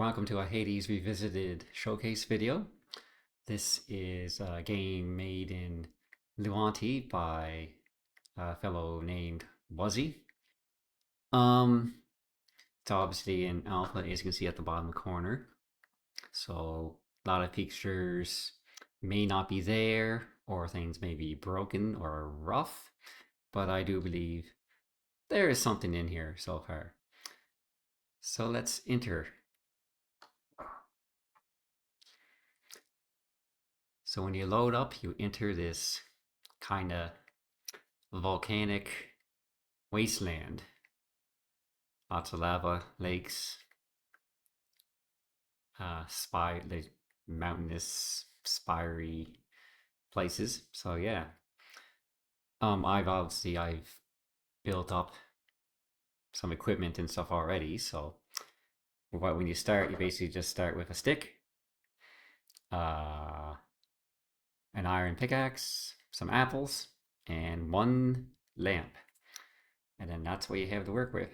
Welcome to a Hades Revisited showcase video. This is a game made in Luanti by a fellow named Wuzzy. It's obviously in alpha, as you can see at the bottom corner. So a lot of features may not be there, or things may be broken or rough, but I do believe there is something in here so far. So let's enter. So when you load up, you enter this kind of volcanic wasteland. Lots of lava, lakes, like mountainous, spiry places. So yeah, I've built up some equipment and stuff already. So when you start, you basically just start with a stick, uh, an iron pickaxe, some apples, and one lamp, and then that's what you have to work with.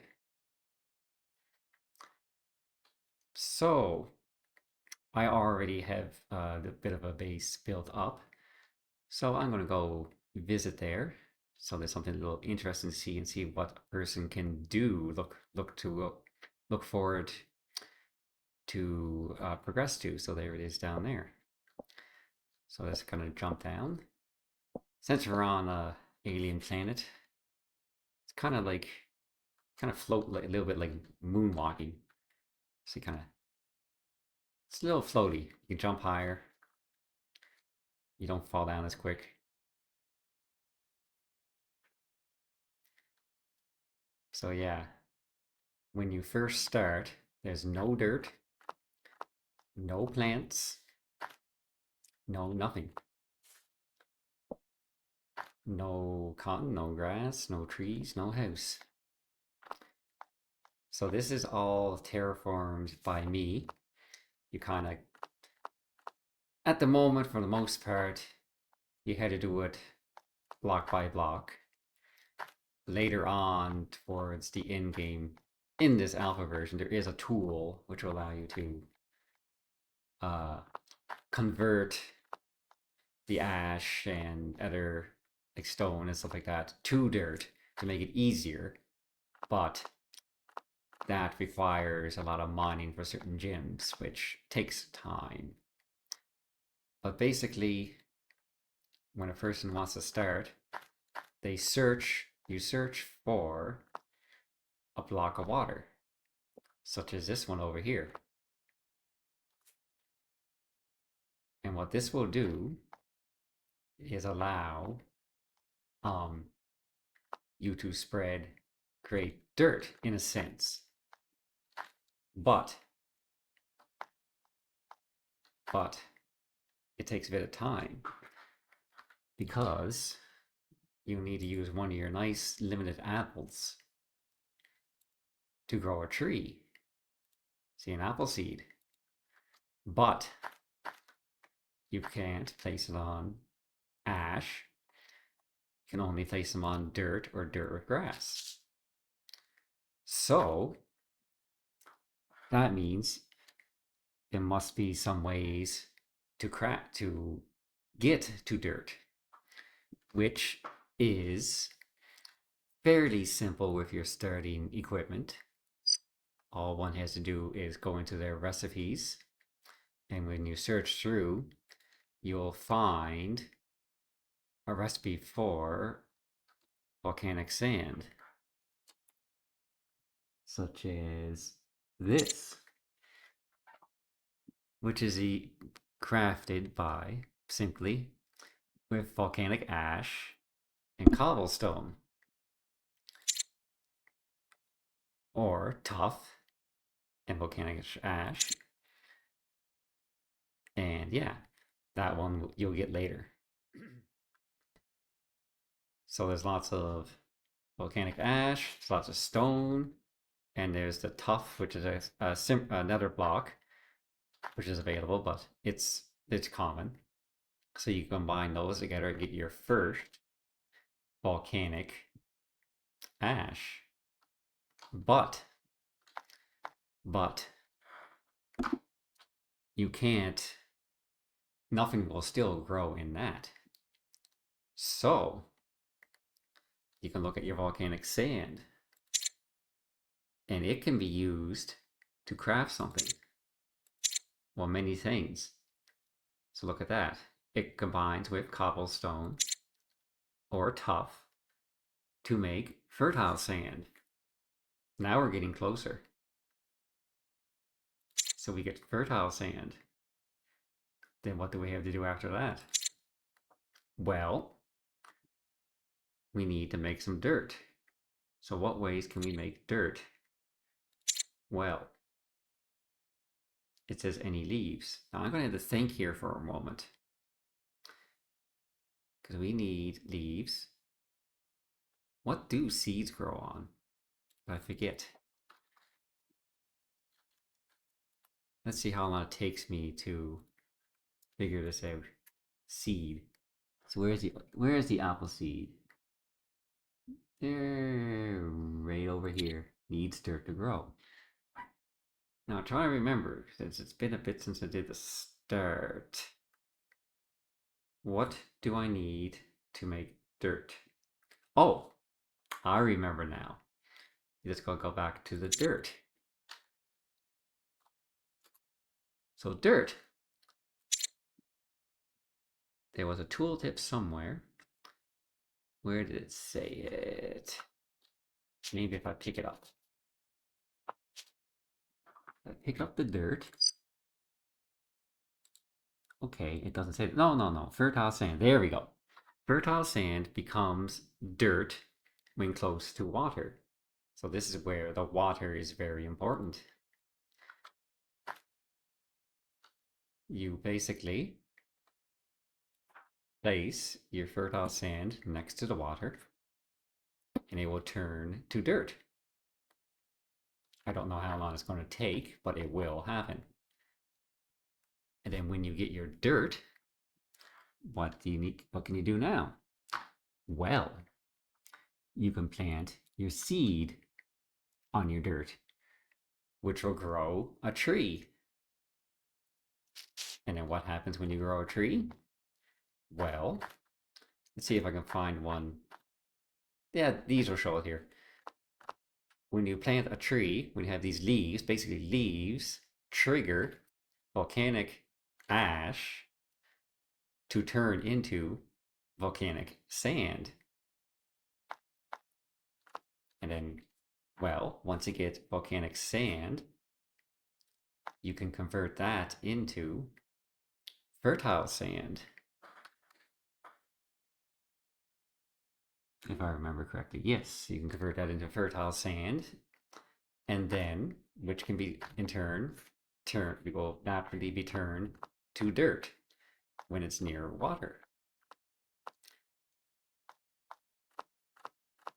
So I already have a bit of a base built up, so I'm going to go visit there. So there's something a little interesting to see and see what a person can do. Look forward to progress to. So there it is down there. So let's kind of jump down. Since we're on a alien planet, it's kind of float like, a little bit like moonwalking. So it's a little floaty. You can jump higher. You don't fall down as quick. So yeah, when you first start, there's no dirt, no plants, no nothing. No cotton, no grass, no trees, no house. So this is all terraformed by me. You kind of, at the moment, for the most part, you had to do it block by block. Later on, towards the end game, in this alpha version, there is a tool which will allow you to convert the ash and other like stone and stuff like that to dirt to make it easier, but that requires a lot of mining for certain gems, which takes time. But basically, when a person wants to start, you search for a block of water, such as this one over here. And what this will do is allow you to create dirt in a sense. But it takes a bit of time because you need to use one of your nice limited apples to grow a tree. See, an apple seed. But you can't place it on ash. You can only place them on dirt or dirt with grass. So that means there must be some ways to get to dirt, which is fairly simple with your starting equipment. All one has to do is go into their recipes, and when you search through, you'll find a recipe for volcanic sand, such as this, which is crafted by simply with volcanic ash and cobblestone, or tuff and volcanic ash. And yeah, that one you'll get later. So there's lots of volcanic ash, there's lots of stone, and there's the tuff, which is another block, which is available, but it's common. So you combine those together and get your first volcanic ash. But you can't, nothing will still grow in that. So you can look at your volcanic sand, and it can be used to craft something. Well, many things. So look at that. It combines with cobblestone or tuff to make fertile sand. Now we're getting closer. So we get fertile sand. Then what do we have to do after that? Well, we need to make some dirt. So what ways can we make dirt? Well, it says any leaves. Now I'm going to have to think here for a moment. Because we need leaves. What do seeds grow on? I forget. Let's see how long it takes me to figure this out. Seed. So where's the apple seed? There, right over here. Needs dirt to grow. Now try to remember, since it's been a bit since I did the start. What do I need to make dirt? Oh, I remember now. You just gotta go back to the dirt. So dirt. There was a tooltip somewhere. Where did it say it? Maybe if I pick it up. I pick up the dirt. Okay, it doesn't say it. No. Fertile sand. There we go. Fertile sand becomes dirt when close to water. So this is where the water is very important. You basically place your fertile sand next to the water and it will turn to dirt. I don't know how long it's going to take, but it will happen. And then when you get your dirt, what can you do now? Well, you can plant your seed on your dirt, which will grow a tree. And then what happens when you grow a tree? Well, let's see if I can find one. Yeah, these will show it here. When you plant a tree, when you have these leaves, basically leaves trigger volcanic ash to turn into volcanic sand. And then, well, once you get volcanic sand, you can convert that into fertile sand. If I remember correctly, yes, you can convert that into fertile sand. And then, which can be in turn, will naturally be turned to dirt when it's near water.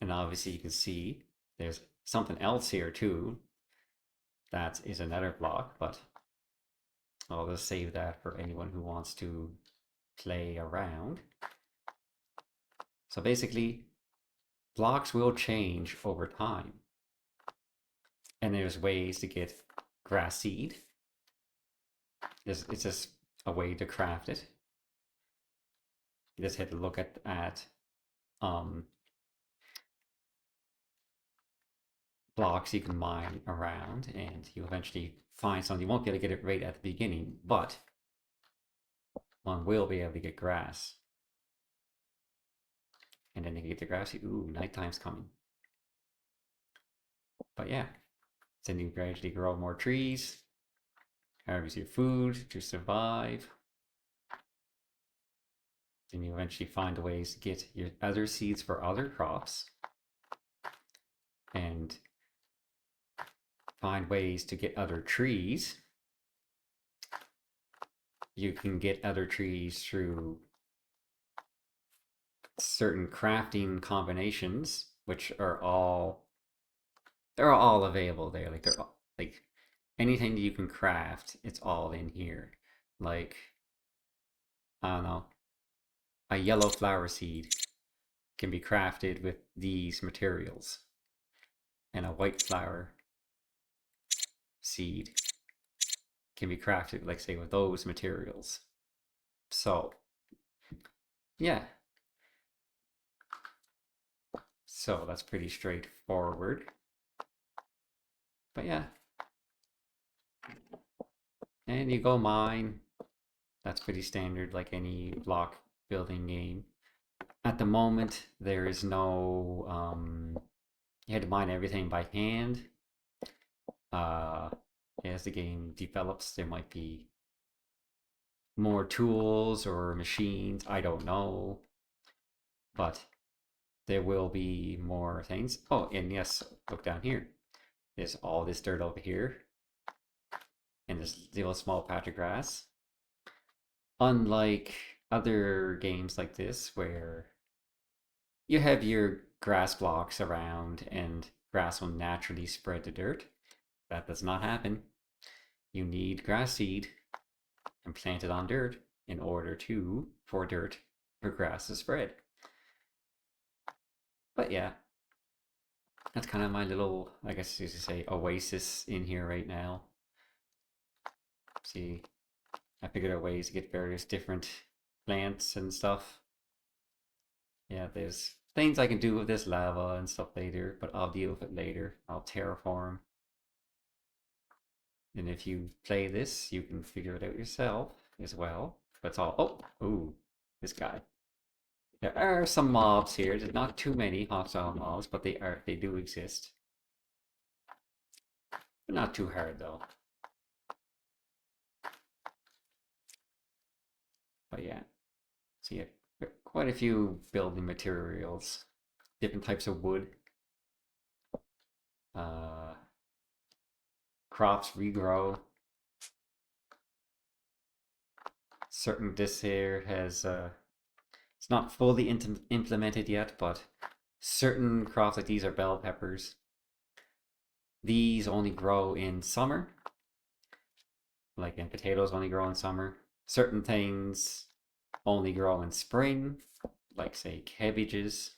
And obviously you can see there's something else here too. That is another block, but I'll just save that for anyone who wants to play around. So basically, blocks will change over time. And there's ways to get grass seed. It's just a way to craft it. You just have to look at blocks you can mine around, and you eventually find something. You won't be able to get it right at the beginning, but one will be able to get grass. And then you get the grass. Ooh, nighttime's coming. But yeah, then you gradually grow more trees, harvest your food to survive. Then you eventually find ways to get your other seeds for other crops and find ways to get other trees. You can get other trees through certain crafting combinations, which are all available there. Like they're all, like anything that you can craft, it's all in here. Like I don't know, a yellow flower seed can be crafted with these materials, and a white flower seed can be crafted, like say, with those materials. So, yeah. So that's pretty straightforward. But yeah. And you go mine. That's pretty standard, like any block building game. At the moment, there is no, you had to mine everything by hand. Uh, as the game develops, there might be more tools or machines. I don't know. But there will be more things. Oh, and yes, look down here. There's all this dirt over here. And this little small patch of grass. Unlike other games like this, where you have your grass blocks around and grass will naturally spread the dirt, that does not happen. You need grass seed and plant it on dirt in order for grass to spread. But yeah, that's kind of my little, I guess you could say, oasis in here right now. See, I figured out ways to get various different plants and stuff. Yeah, there's things I can do with this lava and stuff later, but I'll deal with it later. I'll terraform. And if you play this, you can figure it out yourself as well. But it's all, oh, ooh, this guy. There are some mobs here. There's not too many hostile mobs, but they do exist. They're not too hard though. But yeah, so yeah, quite a few building materials, different types of wood. Uh, Crops regrow. Certain this here has it's not fully implemented yet, but certain crops like these are bell peppers. These only grow in summer, like in potatoes only grow in summer. Certain things only grow in spring, like say cabbages.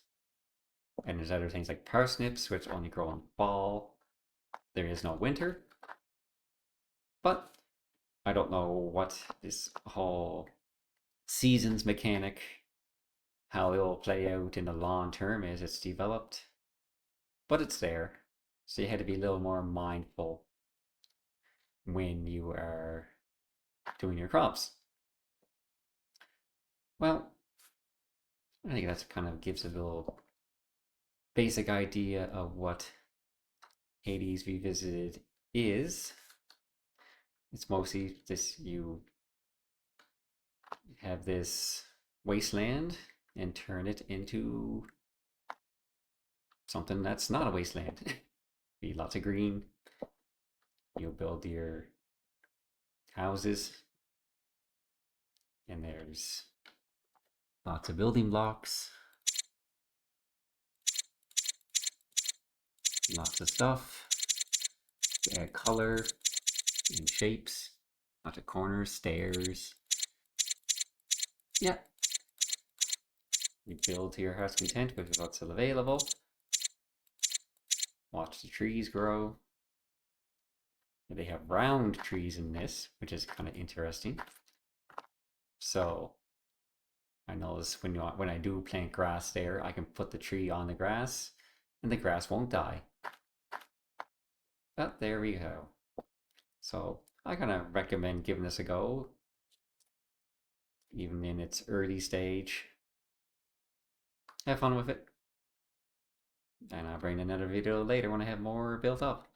And there's other things like parsnips, which only grow in fall. There is no winter. But I don't know what this whole seasons mechanic, how it will play out in the long term as it's developed. But it's there. So you had to be a little more mindful when you are doing your crops. Well, I think that kind of gives a little basic idea of what Hades Revisited is. It's mostly this, you have this wasteland and turn it into something that's not a wasteland. Be lots of green. You'll build your houses, and there's lots of building blocks, lots of stuff. Add color and shapes, lots of corners, stairs. Yeah. You build to your heart's content with what's still available. Watch the trees grow. They have round trees in this, which is kind of interesting. So I notice when I do plant grass there, I can put the tree on the grass and the grass won't die. But there we go. So I kind of recommend giving this a go, even in its early stage. Have fun with it. And I'll bring another video later when I have more built up.